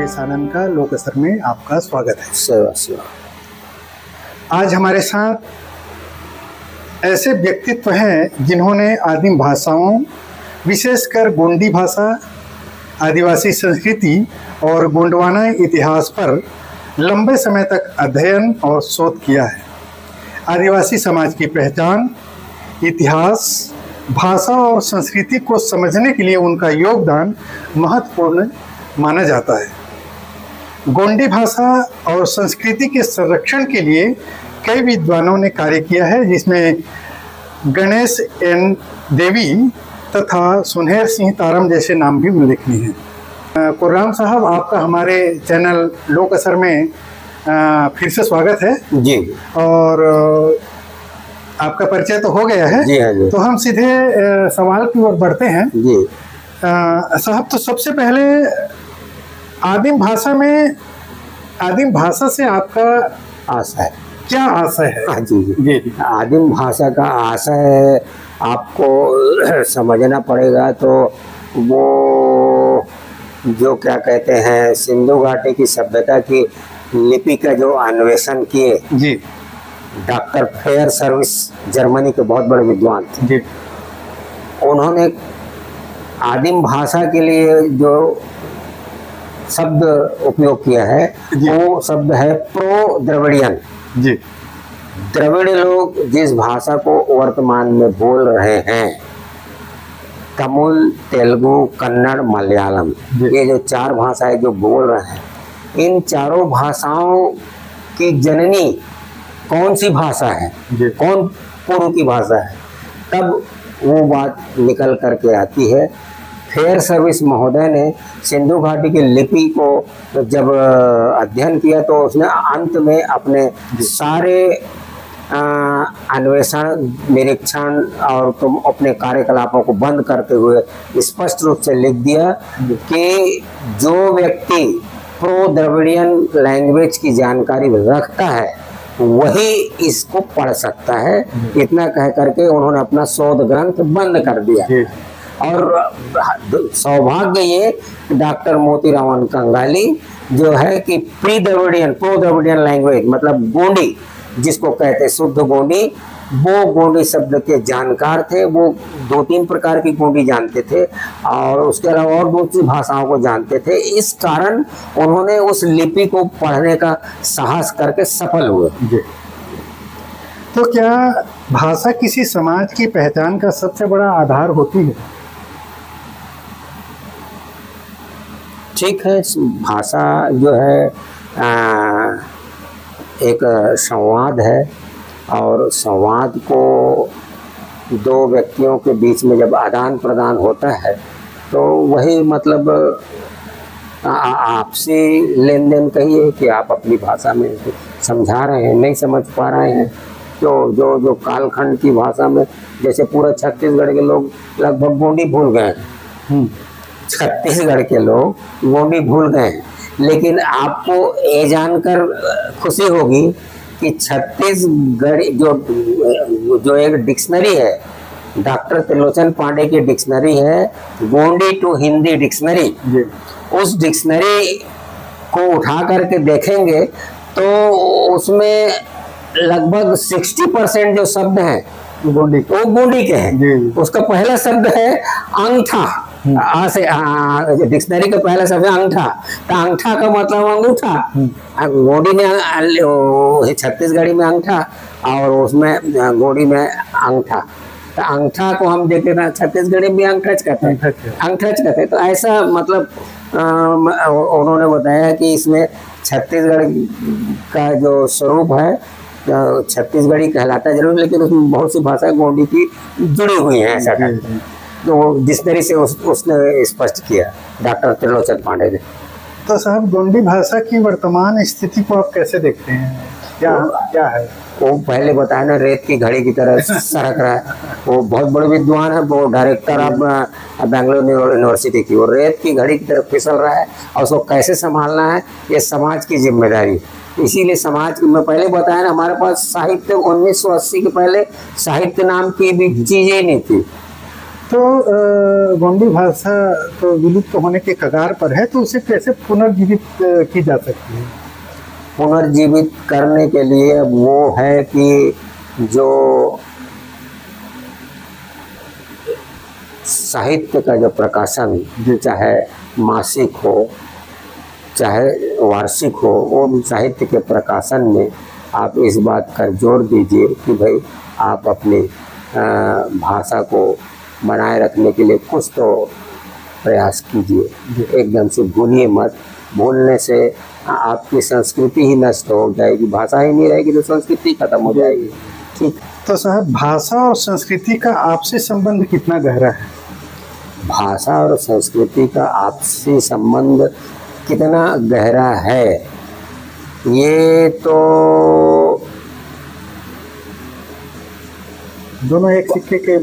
रमेश आनंद का लोक असर में आपका स्वागत है। सेवा सेवा। आज हमारे साथ ऐसे व्यक्तित्व हैं जिन्होंने आदिम भाषाओं, विशेषकर गोंडी भाषा, आदिवासी संस्कृति और गोंडवाना इतिहास पर लंबे समय तक अध्ययन और शोध किया है। आदिवासी समाज की पहचान, इतिहास, भाषा और संस्कृति को समझने के लिए उनका योगदान महत्वपूर्ण माना जाता है। गोंडी भाषा और संस्कृति के संरक्षण के लिए कई विद्वानों ने कार्य किया है, जिसमें गणेश एन देवी तथा सुनहर सिंह तारम जैसे नाम भी उल्लेखनीय हैं। कुर्राम साहब, आपका हमारे चैनल लोक असर में फिर से स्वागत है जी। और आपका परिचय तो हो गया है जी हाँ जी। तो हम सीधे सवाल की ओर बढ़ते हैं। जी साहब, तो सबसे पहले आदिम भाषा से आपका आशय है, क्या आशय है? हाँ जी जी। जी। आदिम भाषा का आशय आपको समझना पड़ेगा। तो वो जो क्या कहते हैं, सिंधु घाटी की सभ्यता की लिपि का जो अन्वेषण किए जी। डॉक्टर फेयर सर्विस, जर्मनी के बहुत बड़े विद्वान थे जी। उन्होंने आदिम भाषा के लिए जो शब्द उपयोग किया है वो शब्द है प्रो द्रविडियन। जी। द्रविड़ लोग जिस भाषा को वर्तमान में बोल रहे हैं, तमिल, तेलुगु, कन्नड़, मलयालम, ये जो चार भाषाएं जो बोल रहे हैं, इन चारों भाषाओं की जननी कौन सी भाषा है, कौन पूर्व की भाषा है, तब वो बात निकल करके आती है। फेयर सर्विस महोदय ने सिंधु घाटी की लिपि को जब अध्ययन किया तो उसने अंत में अपने सारे अन्वेषण, निरीक्षण और तुम अपने कार्यकलापों को बंद करते हुए स्पष्ट रूप से लिख दिया कि जो व्यक्ति प्रो द्रविडियन लैंग्वेज की जानकारी रखता है वही इसको पढ़ सकता है। इतना कह करके उन्होंने अपना शोध ग्रंथ बंद कर दिया। और सौभाग्य ये डॉक्टर मोतीरामन कंगाली जो है कि प्रो द्रविडियन लैंग्वेज मतलब गोंडी जिसको कहते हैं, शुद्ध गोंडी, वो गोंडी शब्द के जानकार थे। वो 2-3 प्रकार की गोंडी जानते थे और उसके अलावा और दूसरी भाषाओं को जानते थे। इस कारण उन्होंने उस लिपि को पढ़ने का साहस करके सफल हुए। तो क्या भाषा किसी समाज की पहचान का सबसे बड़ा आधार होती है? ठीक है, भाषा जो है एक संवाद है और संवाद को दो व्यक्तियों के बीच में जब आदान प्रदान होता है तो वही मतलब आपसी लेन देन कहिए कि आप अपनी भाषा में समझा रहे हैं, नहीं समझ पा रहे हैं तो जो कालखंड की भाषा में, जैसे पूरा छत्तीसगढ़ के लोग लगभग गोंडी भूल गए हैं। छत्तीसगढ़ के लोग गोंडी भूल गए हैं, लेकिन आपको ये जानकर खुशी होगी कि छत्तीसगढ़ जो एक डिक्शनरी है, डॉक्टर त्रिलोचन पांडे की डिक्शनरी है, गोंडी टू हिंदी डिक्शनरी, उस डिक्शनरी को उठा करके देखेंगे तो उसमें लगभग 60% जो शब्द हैं वो गोंडी के हैं। उसका पहला शब्द है अंगठा। डिक्शनरी का पहला शब्द है अंगठा, तो अंगठा का मतलब अंगूठा। गोंडी में, छत्तीसगढ़ी में अंगठा और उसमें गोंडी में अंगठा। तो अंगठा को हम देखते हैं छत्तीसगढ़ी में अंगठच कहते हैं। तो ऐसा मतलब उन्होंने बताया कि इसमें छत्तीसगढ़ का जो स्वरूप है छत्तीसगढ़ी कहलाता जरूर, लेकिन उसमें बहुत सी भाषाएं गोंडी की जुड़ी हुई हैं, ऐसा तो डिक्शनरी से उसने स्पष्ट किया डॉक्टर त्रिलोचन पांडे ने। तो साहब, गोंडी भाषा की वर्तमान स्थिति को आप कैसे देखते हैं? क्या है वो पहले बताया ना, रेत की घड़ी की तरह सरक रहा है। वो बहुत बड़े विद्वान है, वो डायरेक्टर ऑफ बेंगलोर यूनिवर्सिटी की, वो रेत की घड़ी की तरफ फिसल रहा है और उसको कैसे संभालना है ये समाज की जिम्मेदारी। इसीलिए समाज में पहले बताया ना, हमारे पास साहित्य 1980 के पहले साहित्य नाम की भी चीजें नहीं थी। तो गोंडी भाषा तो विलुप्त होने के कगार पर है, तो उसे कैसे पुनर्जीवित की जा सकती है? पुनर्जीवित करने के लिए वो है कि जो साहित्य का जो प्रकाशन, चाहे मासिक हो चाहे वार्षिक हो, वो साहित्य के प्रकाशन में आप इस बात का जोर दीजिए कि भाई आप अपनी भाषा को बनाए रखने के लिए कुछ तो प्रयास कीजिए, एकदम से भूलिए मत। भूलने से आपकी संस्कृति ही नष्ट हो जाएगी, भाषा ही नहीं रहेगी तो संस्कृति खत्म हो जाएगी। ठीक। तो साहब, भाषा और संस्कृति का आपसी संबंध कितना गहरा है? भाषा और संस्कृति का आपसी संबंध कितना गहरा है, ये तो दोनों एक सिक्के के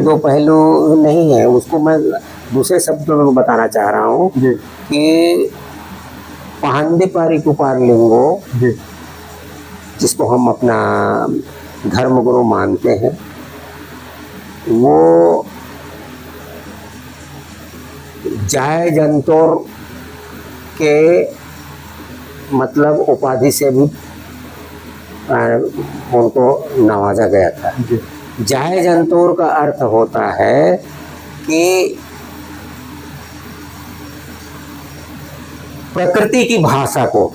दो पहलू नहीं है। उसको मैं दूसरे शब्दों में बताना चाह रहा हूँ कि पहांदी पारी कुपार लिंगो, जिसको हम अपना धर्मगुरु मानते हैं, वो जाय जंतोर के मतलब उपाधि से भी उनको नवाजा गया था। जाय जंतोर का अर्थ होता है कि प्रकृति की भाषा को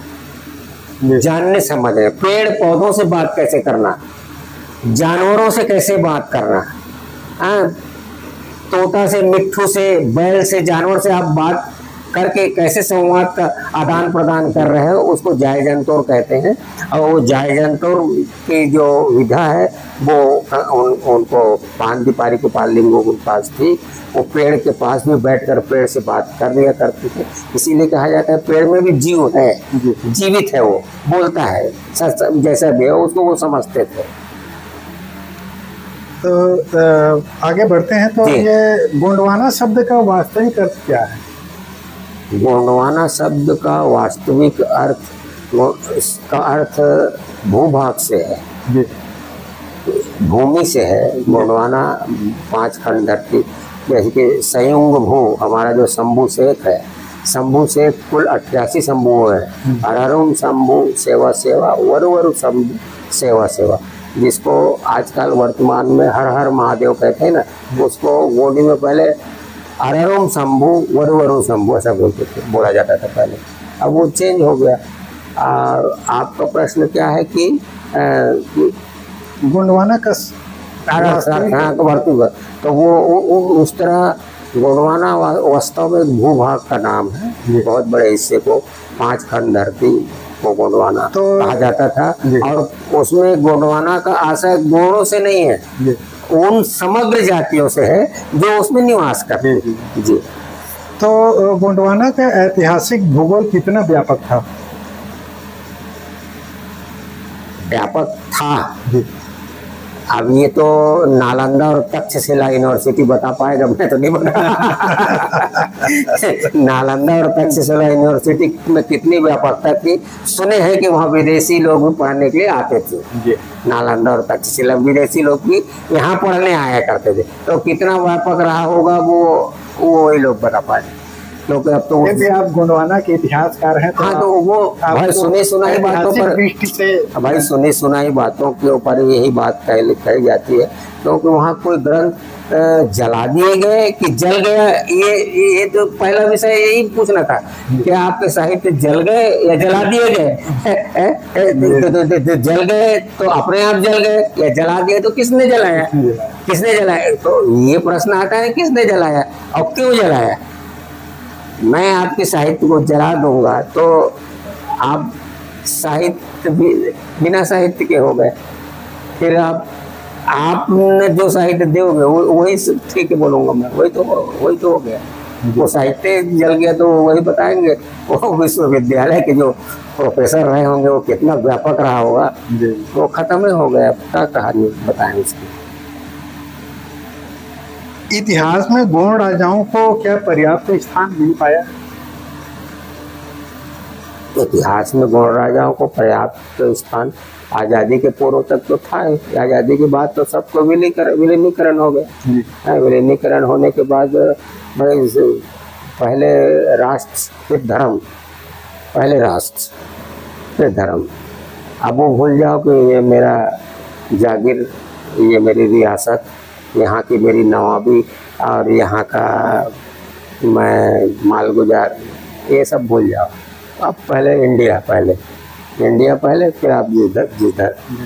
जानने समझने, पेड़ पौधों से बात कैसे करना, जानवरों से कैसे बात करना, तोता से, मिट्ठू से, बैल से, जानवर से आप बात करके कैसे संवाद का आदान प्रदान कर रहे हो, उसको जाय जंतोर कहते हैं। और वो जाय जंतोर की जो विधा है वो उनको पहांदी पारी कुपार लिंगों के पास थी। वो पेड़ के पास भी बैठकर पेड़ से बात कर लिया करते थे। इसीलिए कहा जाता है पेड़ में भी जीव है, जीवित है, वो बोलता है, जैसा भी है उसको वो समझते थे। तो आगे बढ़ते हैं। तो ये गोंडवाना शब्द का वास्तविक अर्थ क्या है? गोंडवाना शब्द का वास्तविक अर्थ, इसका अर्थ भूभाग से है, भूमि से है। गोंडवाना 5 खंड धरती, जैसे कि संयुंग भू, हमारा जो शंभू शेख है, शंभू शेख कुल 88 शंभू है। हरहरुम शंभू सेवा सेवा, वरु शंभू सेवा सेवा, जिसको आजकल वर्तमान में हर हर महादेव कहते हैं ना, उसको गोंडी में पहले हरहरुम शंभू वरु शंभू ऐसा बोला जाता था पहले, अब वो चेंज हो गया। आपका प्रश्न क्या है कि गोंडवाना का वर्तुल, तो वो उस तरह गोंडवाना वास्तव में भूभाग का नाम है। बहुत बड़े हिस्से को 5 खंड धरती को गोंडवाना तो कहा जाता था। और उसमें गोंडवाना का आशय गोंडों से नहीं है, उन समग्र जातियों से है जो उसमें निवास करते हैं। जी। तो गोंडवाना का ऐतिहासिक भूगोल कितना व्यापक था? व्यापक था। अब ये तो नालंदा और तक्षशिला यूनिवर्सिटी बता पाएगा, मैं तो नहीं बता। नालंदा और तक्षशिला यूनिवर्सिटी में कितनी व्यापकता थी, सुने हैं कि वहाँ विदेशी लोग भी पढ़ने के लिए आते थे। नालंदा और तक्षशिला विदेशी लोग भी यहाँ पढ़ने आया करते थे, तो कितना व्यापक रहा होगा वो वही लोग बता पाए। क्योंकि अब तो आप गोंडवाना के इतिहासकार हैं, तो हाँ, तो वो भाई सुनी सुनाई बातों पर, भाई सुनी सुनाई बातों के ऊपर यही बात कही जाती है। क्योंकि वहाँ कोई ग्रंथ जला दिए गए कि जल गया, ये तो पहला विषय यही पूछना था कि आपके साहित्य जल गए या जला दिए गए। जल गए तो अपने आप जल गए, या जला दिए तो किसने जलाया, किसने जलाया? तो ये प्रश्न आता है किसने जलाया और क्यों जलाया। मैं आपके साहित्य को जला दूंगा तो आप साहित्य बिना साहित्य के हो गए, फिर आपने जो साहित्य दोगे वही ठीक है बोलूंगा मैं, वही तो हो गया। वो साहित्य जल गया तो वही बताएंगे, वो विश्वविद्यालय के जो प्रोफेसर रहे होंगे वो कितना व्यापक रहा होगा, वो खत्म ही हो गया। क्या कहानी बताएंगे इसकी। इतिहास में गोंड राजाओं को क्या पर्याप्त स्थान मिल पाया? इतिहास में गौड़ राजाओं को पर्याप्त स्थान आज़ादी के पूर्व तक तो था ही। आज़ादी के बाद तो सबको विलीनीकरण हो गया। विलीनीकरण होने के बाद भाई पहले राष्ट्र फिर धर्म, पहले राष्ट्र फिर धर्म। अब वो भूल जाओ कि ये मेरा जागीर, ये मेरी रियासत, यहाँ की मेरी नवाबी और यहाँ का मैं मालगुजार, ये सब भूल जाओ। अब पहले इंडिया पहले फिर आप जिस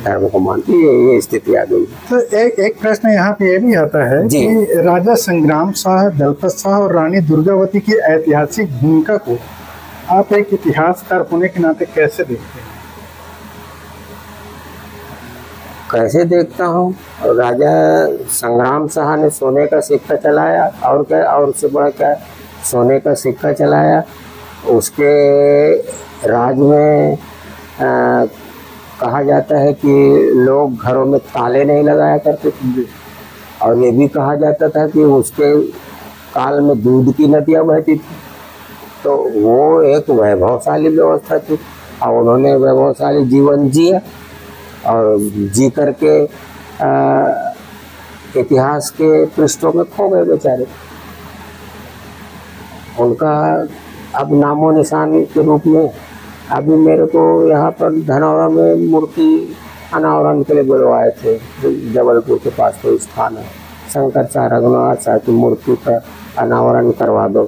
धर्म को मानती है, ये स्थिति आ गई। तो एक प्रश्न यहाँ पे ये भी आता है जी। कि राजा संग्राम शाह, दलपत शाह और रानी दुर्गावती की ऐतिहासिक भूमिका को आप एक इतिहासकार होने के नाते कैसे देखते हैं? कैसे देखता हूँ, राजा संग्राम शाह ने सोने का सिक्का चलाया, और क्या, और उससे बड़ा क्या, सोने का सिक्का चलाया। उसके राज में कहा जाता है कि लोग घरों में ताले नहीं लगाया करते थे, और ये भी कहा जाता था कि उसके काल में दूध की नदियाँ बहती थी। तो वो एक वैभवशाली व्यवस्था थी, और उन्होंने वैभवशाली जीवन जिया, और जी करके इतिहास के पृष्ठों में खो गए बेचारे। उनका अब नामो निशान के रूप में अभी मेरे को यहाँ पर धनौरा में मूर्ति अनावरण के लिए बुलवाए थे। जबलपुर के पास कोई स्थान है, शंकर शाह रघुनाथ शाह की मूर्ति का अनावरण करवा दो।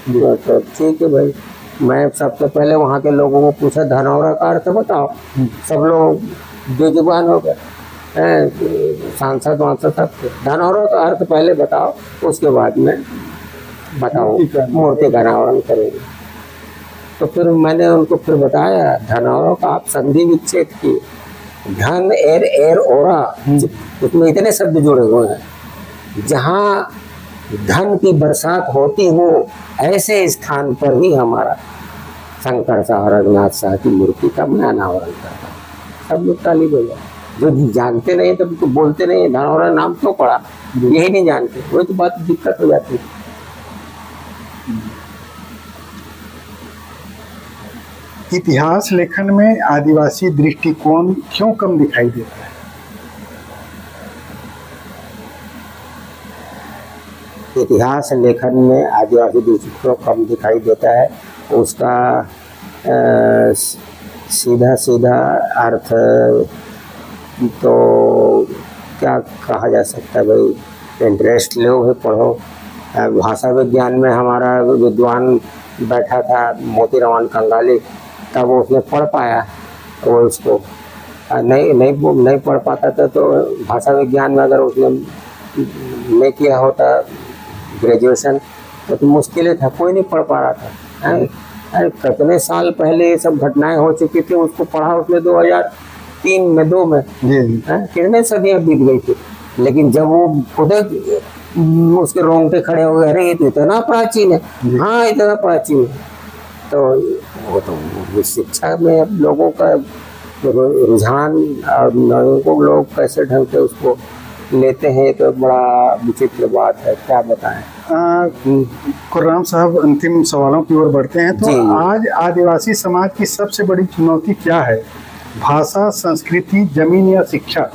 तो ठीक है भाई, मैं सबसे पहले वहाँ के लोगों को पूछा धनौरा का अर्थ बताओ। सब लोग बेजुबान हो गए, सांसद वांसद सब धनौरा का अर्थ पहले बताओ, उसके बाद में बताओ मूर्ति का अनावरण करेंगे। तो फिर मैंने उनको फिर बताया, धनौरा का आप संधि विच्छेद किए, धन एर ओरा, उसमें इतने शब्द जुड़े हुए हैं। जहाँ धन की बरसात होती हो ऐसे स्थान पर ही हमारा शंकर शाह रघुनाथ शाह की मूर्ति का मैं अनावरण करता हूँ। सब लोग ताली बजा, जो जानते नहीं तो बोलते नहीं धनौरा नाम क्यों पड़ा, यही नहीं जानते, वही तो बात दिक्कत हो जाती है। इतिहास लेखन में आदिवासी दृष्टिकोण क्यों कम दिखाई देता है? इतिहास लेखन में आदिवासी दृष्टिकोण कम दिखाई देता है, उसका सीधा सीधा अर्थ तो क्या कहा जा सकता है भाई, इंटरेस्ट लो है, पढ़ो। भाषा विज्ञान में हमारा विद्वान बैठा था मोतीराम कंगाली, तब उसने पढ़ पाया, वो उसको नहीं पढ़ पाता था। तो भाषा विज्ञान में अगर उसने नहीं किया होता ग्रेजुएशन तो मुश्किल था, कोई नहीं पढ़ पा रहा था। अरे कितने साल पहले ये सब घटनाएं हो चुकी थी, उसको पढ़ा उसने 2003 में 2 में, कितने सदियाँ बीत गई थी। लेकिन जब वो खुद उसके रोंगटे खड़े हो गए, अरे ये तो इतना प्राचीन है, हाँ इतना प्राचीन है। तो वो तो शिक्षा में अब लोगों का रुझान और लोग कैसे ढंग से उसको लेते हैं, तो बड़ा विचित्र बात है, क्या बताएं। खुर्राम साहब, अंतिम सवालों की ओर बढ़ते हैं। तो आज आदिवासी समाज की सबसे बड़ी चुनौती क्या है? भाषा, संस्कृति, जमीन या शिक्षा?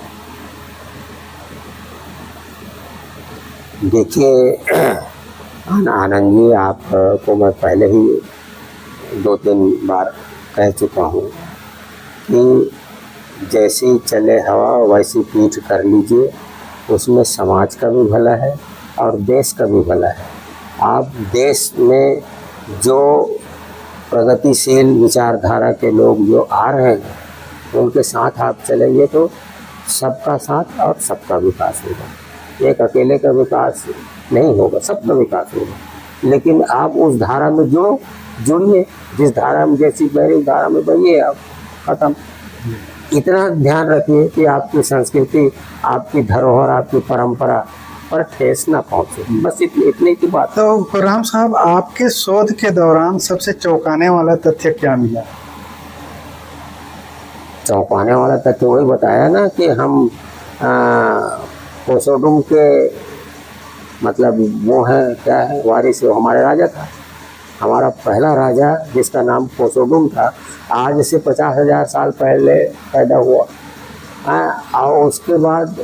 देखिए आनंद जी, आपको मैं पहले ही 2-3 बार कह चुका हूँ कि जैसी चले हवा वैसी पीठ कर लीजिए, उसमें समाज का भी भला है और देश का भी भला है। आप देश में जो प्रगतिशील विचारधारा के लोग जो आ रहे हैं उनके साथ आप चलेंगे तो सबका साथ और सबका विकास होगा। एक अकेले का विकास नहीं होगा, सबका विकास होगा। लेकिन आप उस धारा में जुड़िए, जिस धारा में जैसी बहरी उस धारा में बहिए, आप खत्म। इतना ध्यान रखिए कि आपकी संस्कृति, आपकी धरोहर, आपकी परंपरा पर ठेस ना पहुंचे, बस इतनी की बात। तो खुर्राम साहब, आपके शोध के दौरान सबसे चौंकाने वाला तथ्य क्या मिला? चौंकाने वाला तथ्य वही बताया ना कि हम कोसोडुम के मतलब वो है, क्या है, वारिस, वो हमारे राजा था। हमारा पहला राजा जिसका नाम पोसोडुम था, आज से 50,000 साल पहले पैदा हुआ। और उसके बाद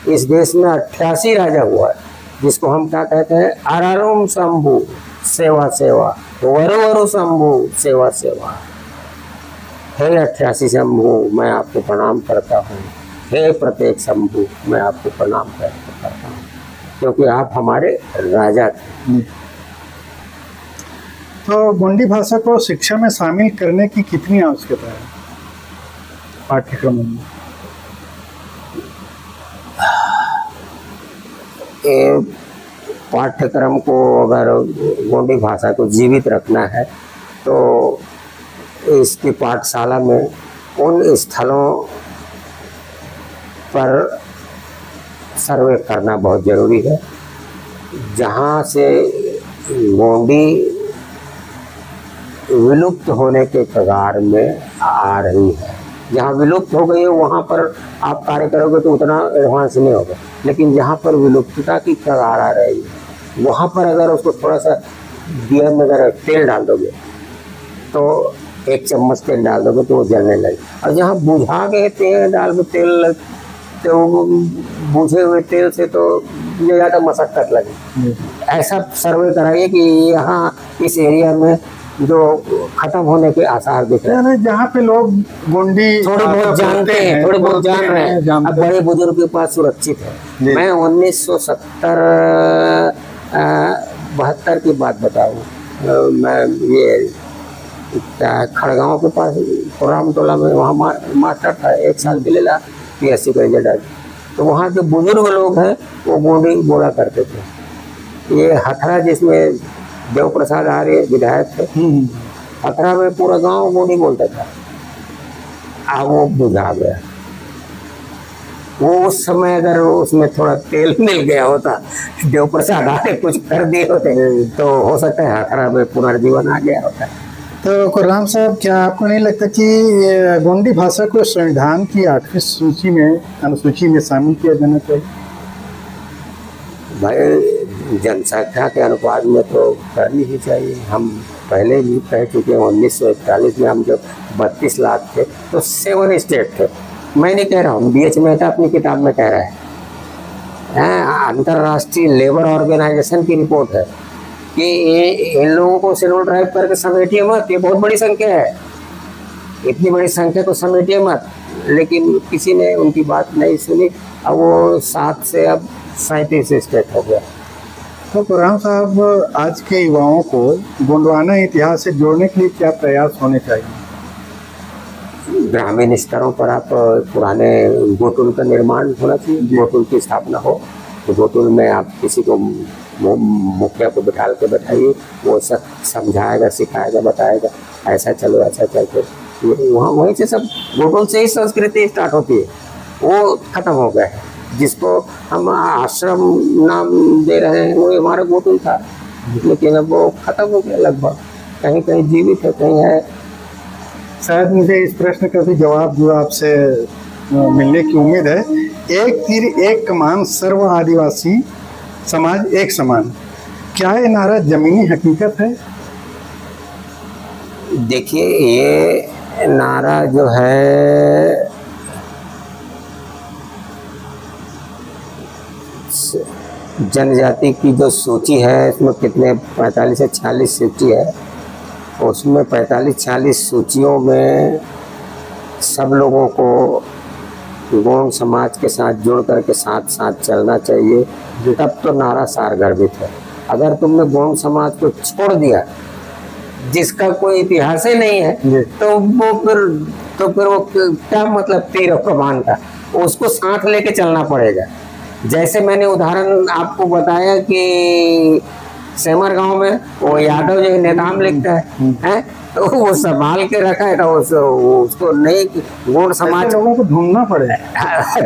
इस देश में 88 राजा हुआ, जिसको हम क्या कहते हैं, अरारुम शंभु सेवा सेवा, वरु वरु शंभु सेवा सेवा। हे 88 शंभु मैं आपको प्रणाम करता हूँ, हे प्रत्येक शंभु मैं आपको प्रणाम करता हूँ, क्योंकि आप हमारे राजा थे। तो गोंडी भाषा को शिक्षा में शामिल करने की कितनी आवश्यकता है पाठ्यक्रमों में? पाठ्यक्रम को अगर गोंडी भाषा को जीवित रखना है तो इसकी पाठशाला में उन स्थलों पर सर्वे करना बहुत ज़रूरी है जहाँ से गोंडी विलुप्त होने के कगार में आ रही है। जहाँ विलुप्त हो गई है वहाँ पर आप कार्य करोगे तो उतना एडवांस नहीं होगा, लेकिन जहाँ पर विलुप्तता की कगार आ रही है वहाँ पर अगर उसको थोड़ा सा दिया में अगर तेल डाल दोगे तो 1 चम्मच तेल डाल दोगे तो वो जलने लगे, और जहाँ बुझा गए तेल डाल के तेल तो बुझे हुए तेल से तो ज़्यादा मशक्कत लगे। ऐसा सर्वे कराइए कि यहाँ इस एरिया में जो खत्म होने के आसार दिख रहे हैं, जहाँ पे लोग गोंडी थोड़े बहुत जानते हैं, थोड़े बहुत जान रहे हैं, अब बड़े बुजुर्ग के पास सुरक्षित है। मैं 1972 की बात बताऊँ, मैं ये खड़गांव के पास कोराम टोला में वहाँ मास्टर था, 1 साल के लिए PSC का रिजल्ट। तो वहाँ के बुजुर्ग लोग हैं वो गोंडी बोला करते थे। ये हथरा जिसमें देव प्रसाद आर्य विधायक थे, हथरा में पूरा गांव गोंडी बोलता था। अब वो बुझा गया। वो उस समय अगर उसमें थोड़ा तेल मिल गया होता, देव प्रसाद आर्य कुछ कर दिए होते तो हो सकता है हथरा में पुनर्जीवन आ गया होता। तो खुर्राम साहब, क्या आपको नहीं लगता कि गोंडी भाषा को संविधान की 8वीं सूची में अनुसूची में शामिल किया जाना चाहिए? भाई जनसंख्या के अनुपात में तो करनी ही चाहिए। हम पहले भी कह चुके हैं, 1941 में हम जब 32 लाख थे तो 7 स्टेट थे। मैं नहीं कह रहा हूँ, BH मेहता अपनी किताब में कह रहा है। अंतर्राष्ट्रीय लेबर ऑर्गेनाइजेशन की रिपोर्ट है कि इन लोगों को शेड्यूल ट्राइब करके समेटिए मत, ये बहुत बड़ी संख्या है, इतनी बड़ी संख्या को समेटिए मत। लेकिन किसी ने उनकी बात नहीं सुनी, अब वो 7 से अब 37 स्टेट हो गया। तो खुर्राम साहब, आज के युवाओं को गोंडवाना इतिहास से जोड़ने के लिए क्या प्रयास होने चाहिए? ग्रामीण स्तरों पर आप पुराने गोटुल का निर्माण होना चाहिए, गोटुल की स्थापना हो तो गोटुल में आप किसी को मुखिया को बिठा के बैठाइए, वो सब समझाएगा, सिखाएगा, बताएगा, ऐसा चलो ऐसा चलते। वहाँ वहीं से सब गोटुल से ही संस्कृति स्टार्ट होती है, वो खत्म हो गया है। जिसको हम आश्रम नाम दे रहे हैं वो हमारा गोटुल था, लेकिन अब वो खत्म हो गया लगभग, कहीं कहीं जीवित है, कहीं है। शायद मुझे इस प्रश्न का भी जवाब जो आपसे मिलने की उम्मीद है। एक तीर एक कमान, सर्व आदिवासी समाज एक समान, क्या ये नारा जमीनी हकीकत है? देखिए, ये नारा जो है जनजाति की जो सूची है, इसमें कितने 45 से 46 सूची है, उसमें 45-46 सूचियों में सब लोगों को गौड़ समाज के साथ जुड़ करके साथ साथ चलना चाहिए, तब तो नारा सारगर्भित है। अगर तुमने गौड़ समाज को छोड़ दिया जिसका कोई इतिहास ही नहीं है तो फिर वो क्या मतलब तीर और कमान का, उसको साथ लेके चलना पड़ेगा। जैसे मैंने उदाहरण आपको बताया कि सेमर गांव में वो यादव जो नेताम लिखता है, तो वो संभाल के रखा है, तो उसको नहीं, गौड़ समाज लोगों को ढूंढना पड़ेगा।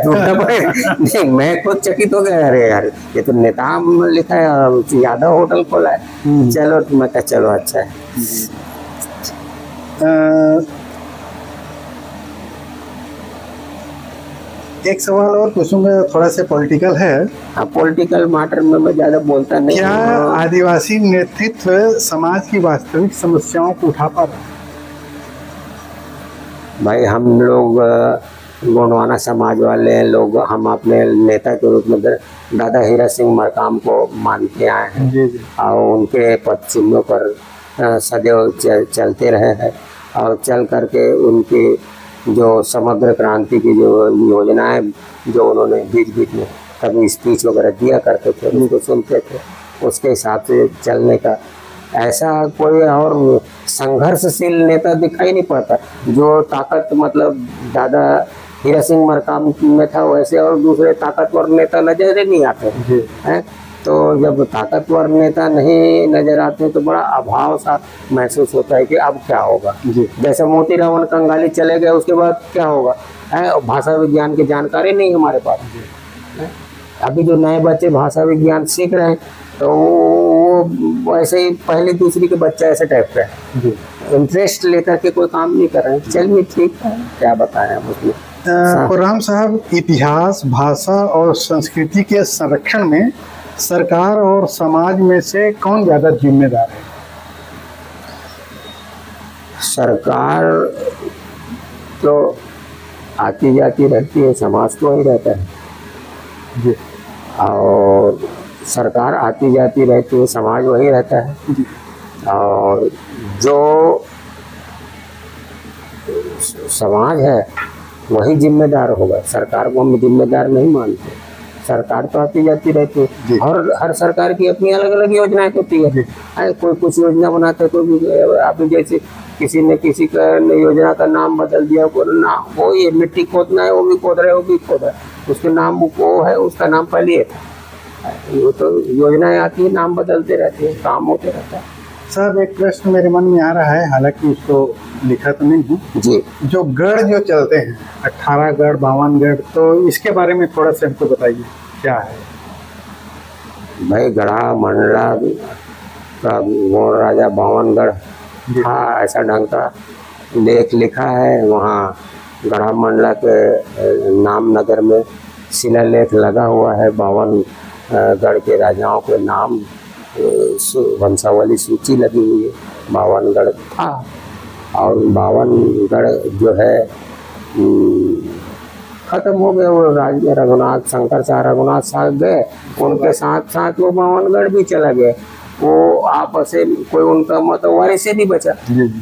ढूंढना पड़ेगा। नहीं, मैं खुद चकित हो गया, अरे यार ये तो नेताम लिखा है और यादव होटल खोला है। चलो, मैं कहा चलो अच्छा है। एक सवाल और पूछूंगा, थोड़ा सा पॉलिटिकल है। पॉलिटिकल मैटर में मैं ज्यादा बोलता नहीं क्या हूँ। आदिवासी नेतृत्व समाज की वास्तविक समस्याओं को उठा पा रहा है? भाई हम लोग गोंडवाना समाज वाले हैं लोग, हम अपने नेता के रूप में दादा हीरा सिंह मरकाम को मानते आए हैं। जी जी। और उनके पद चिन्हों पर सदैव चलते रहे हैं, और चल करके उनकी जो समग्र क्रांति की जो योजनाएं जो उन्होंने बीच बीच में कभी स्पीच वगैरह दिया करते थे, उनको सुनते थे, उसके हिसाब से चलने का ऐसा कोई और संघर्षशील नेता दिखाई नहीं पड़ता। जो ताकत मतलब दादा हीरा सिंह मरकाम में था, वैसे और दूसरे ताकतवर नेता नजर ही नहीं आते हैं। तो जब ताकतवर नेता नहीं नजर आते तो बड़ा अभाव सा महसूस होता है कि अब क्या होगा। जैसे मोतीराम कंगाली चले गए, उसके बाद क्या होगा है, भाषा विज्ञान की जानकारी नहीं हमारे पास है। अभी जो नए बच्चे भाषा विज्ञान सीख रहे हैं तो वो वैसे ही पहली दूसरी के बच्चे ऐसे टाइप का है, इंटरेस्ट लेकर के कोई काम नहीं कर रहे हैं। चलिए ठीक है, क्या बताएं हम उसमें। खुर्राम साहब, इतिहास, भाषा और संस्कृति के संरक्षण में सरकार और समाज में से कौन ज्यादा जिम्मेदार है? सरकार तो आती जाती रहती है, समाज तो वही रहता है जी। और सरकार आती जाती रहती है, समाज वही रहता है जी। और जो समाज है वही जिम्मेदार होगा। सरकार को हम जिम्मेदार नहीं मानते, सरकार तो आती जाती रहती है और हर सरकार की अपनी अलग अलग योजनाएं होती है। कोई कुछ योजना बनाते है, कोई आप जैसे किसी ने किसी का योजना का नाम बदल दिया, वो ये मिट्टी खोदना है वो भी खोद रहे, वो भी खोद रहे, उसके नाम वो है, उसका नाम पहले है। वो तो योजनाएं आती है, नाम बदलते रहते हैं, काम होते रहता है। साहब, एक प्रश्न मेरे मन में आ रहा है, हालांकि उसको लिखा तो नहीं हूँ जी। जो गढ़ जो चलते हैं 18 गढ़ 52 गढ़, तो इसके बारे में थोड़ा सा हमको बताइए क्या है? भाई गढ़ा मंडला का गोंड राजा 52 गढ़ था, ऐसा ढंग का लेख लिखा है। वहाँ गढ़ा मंडला के नाम नगर में शिलालेख लगा हुआ है, 52 गढ़ के राजाओं के नाम वंशावली सूची लगी हुई है। 52 गढ़ था और 52 गढ़ जो है खत्म हो गए। वो राजा रघुनाथ शंकर शाह रघुनाथ साहब गए, उनके साथ साथ वो 52 गढ़ भी चला गया। वो आपस से कोई उनका मतलब वारिस से नहीं बचा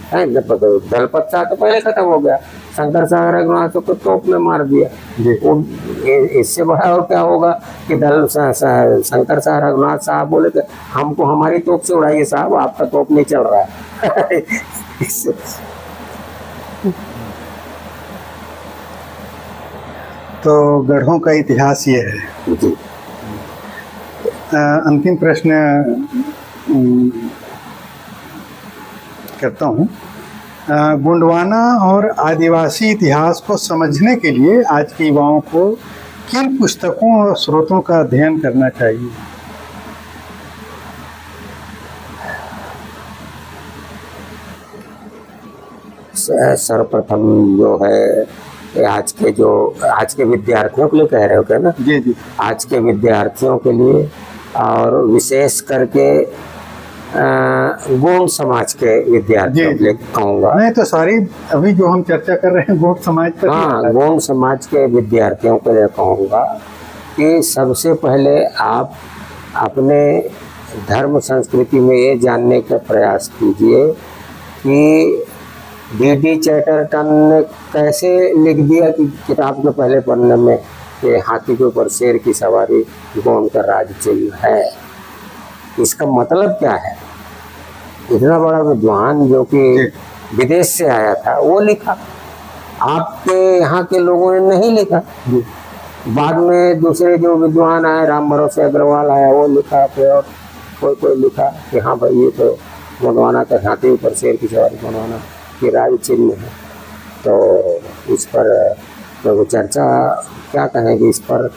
है। दलपत शाह तो पहले खत्म हो गया, शंकर शाह रघुनाथ को तोप में मार दिया। इससे बड़ा और क्या होगा कि शंकर शाह रघुनाथ साहब बोले कि हमको हमारी तोप से उड़ाइए साहब, आपका तोप नहीं चल रहा है। तो गढ़ों का इतिहास ये है। जी। अंतिम प्रश्न करता हूँ। गोंडवाना और आदिवासी इतिहास को समझने के लिए आज के युवाओं को किन पुस्तकों और स्रोतों का अध्ययन करना चाहिए? सर्वप्रथम जो है आज के विद्यार्थियों के लिए कह रहे हो क्या ना? जी जी। आज के विद्यार्थियों के लिए और विशेष करके गोंड समाज के विद्यार्थियों के लिए कहूँगा। नहीं तो सारी अभी जो हम चर्चा कर रहे हैं गोंड समाज पर। हाँ, गोंड समाज के विद्यार्थियों के लिए कहूँगा कि सबसे पहले आप अपने धर्म संस्कृति में ये जानने का प्रयास कीजिए कि डी चैटरटन ने कैसे लिख दिया कि किताब के पहले पन्ने में कि हाथी के ऊपर शेर की सवारी गोंड का राज चिन्ह है। इसका मतलब क्या है? इतना बड़ा विद्वान जो कि विदेश से आया था वो लिखा, आपके यहाँ के लोगों ने नहीं लिखा। बाद में दूसरे जो विद्वान आए, राम भरोसे अग्रवाल आया, वो लिखा, फिर और कोई लिखा कि हाँ भाई ये तो गोंडवाना का हाथी ऊपर शेर की सवारी गोंडवाना की राज चिन्ह है। तो इस पर तो चर्चा क्या कहेंगे, इस पर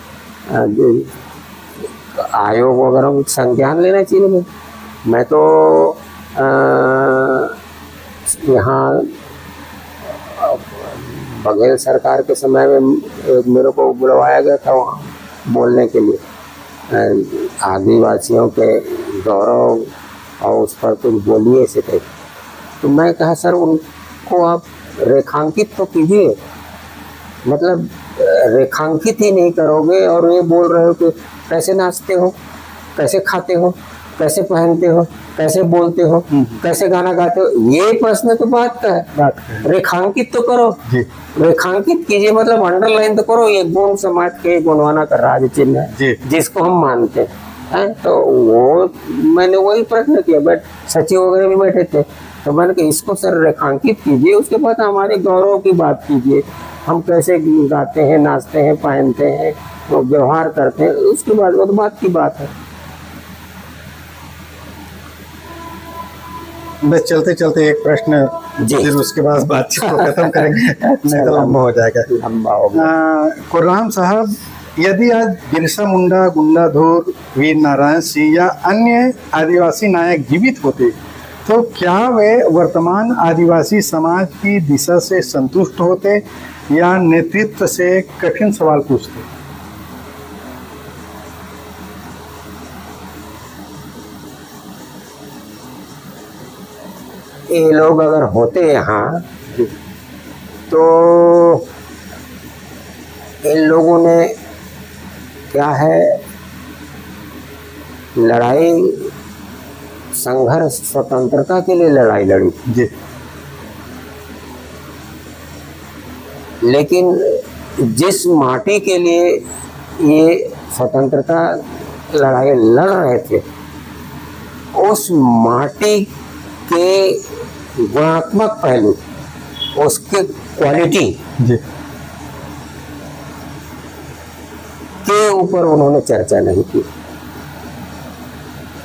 आयोग वगैरह संज्ञान लेना चाहिए। मैं तो यहाँ बघेल सरकार के समय में मेरे को बुलवाया गया था वहाँ बोलने के लिए, आदिवासियों के गौरव और उस पर कुछ बोलिए ऐसे थे। तो मैं कहा सर उनको आप रेखांकित तो कीजिए, मतलब रेखांकित ही नहीं करोगे और ये बोल रहे हो कि कैसे नाचते हो, कैसे खाते हो, कैसे पहनते हो, कैसे बोलते हो, कैसे गाना गाते हो, ये प्रश्न तो बात का है। रेखांकित तो करो, रेखांकित कीजिए, मतलब अंडरलाइन तो करो। ये गुण समाज के गुणवाना का राज चिन्ह है जिसको हम मानते हैं। तो वो मैंने वही प्रश्न किया, बट सचिव वगैरह भी बैठे थे, तो मैंने कहा इसको सर रेखांकित कीजिए, उसके बाद हमारे गौरव की बात कीजिए, हम कैसे गाते हैं, नाचते हैं, पहनते हैं, तो व्यवहार करते हैं, उसके बाद वो तो बात की बात है। बस चलते चलते एक प्रश्न, फिर उसके बाद बातचीत को खत्म करेंगे, नहीं तो लंबा हो जाएगा। लंबा हो गया। कुर्राम साहब, यदि आज बिरसा मुंडा, गुंडाधुर, वीर नारायण सिंह या अन्य आदिवासी नायक जीवित होते तो क्या वे वर्तमान आदिवासी समाज की दिशा से संतुष्ट होते या नेतृत्व से कठिन सवाल पूछते? ये लोग अगर होते यहाँ तो इन लोगों ने क्या है, लड़ाई, संघर्ष, स्वतंत्रता के लिए लड़ाई लड़ी जी, लेकिन जिस माटी के लिए ये स्वतंत्रता लड़ाई लड़ रहे थे, उस माटी के गुणात्मक पहलू, उसके क्वालिटी जी, के ऊपर उन्होंने चर्चा नहीं की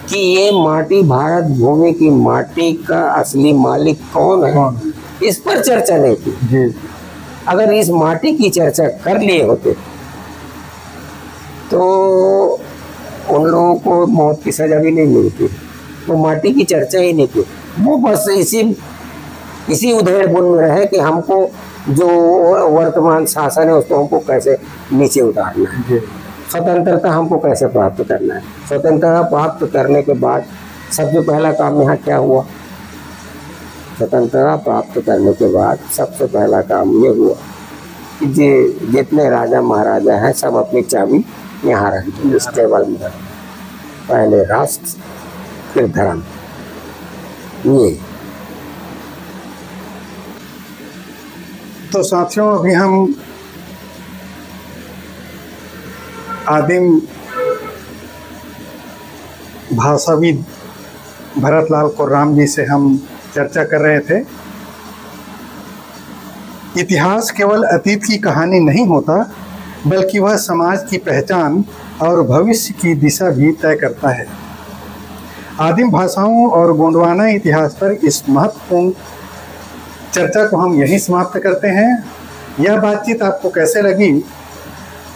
कि ये माटी, भारत भूमि की माटी का असली मालिक कौन है, इस पर चर्चा नहीं की जी। अगर इस माटी की चर्चा कर लिए होते तो उन लोगों को मौत की सजा भी नहीं मिलती। वो माटी की चर्चा ही नहीं की, वो बस इसी उधेड़-बुन में रहे कि हमको जो वर्तमान शासन है उसको हमको कैसे नीचे उतारना है, स्वतंत्रता हमको कैसे प्राप्त करना है। स्वतंत्रता प्राप्त करने के बाद सबसे पहला काम यहाँ क्या हुआ, स्वतंत्रता प्राप्त करने के बाद सबसे पहला काम ये हुआ कि जितने राजा महाराजा हैं सब अपनी चाबी यहाँ रख दी, इस टेबल में। पहले राष्ट्र, फिर धर्म। ये तो साथियों, अभी हम आदिम भाषाविद भरतलाल कुर्राम जी से हम चर्चा कर रहे थे। इतिहास केवल अतीत की कहानी नहीं होता, बल्कि वह समाज की पहचान और भविष्य की दिशा भी तय करता है। आदिम भाषाओं और गोंडवाना इतिहास पर इस महत्वपूर्ण चर्चा को हम यहीं समाप्त करते हैं। यह बातचीत आपको कैसे लगी,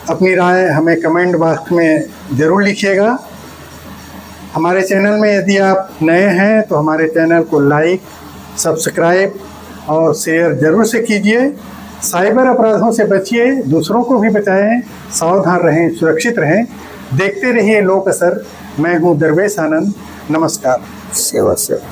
अपनी राय हमें कमेंट बॉक्स में ज़रूर लिखिएगा। हमारे चैनल में यदि आप नए हैं तो हमारे चैनल को लाइक, सब्सक्राइब और शेयर ज़रूर से कीजिए। साइबर अपराधों से बचिए, दूसरों को भी बचाएं, सावधान रहें, सुरक्षित रहें। देखते रहिए लोक असर। मैं हूं दरवेश आनंद। नमस्कार। सेवा सेवा।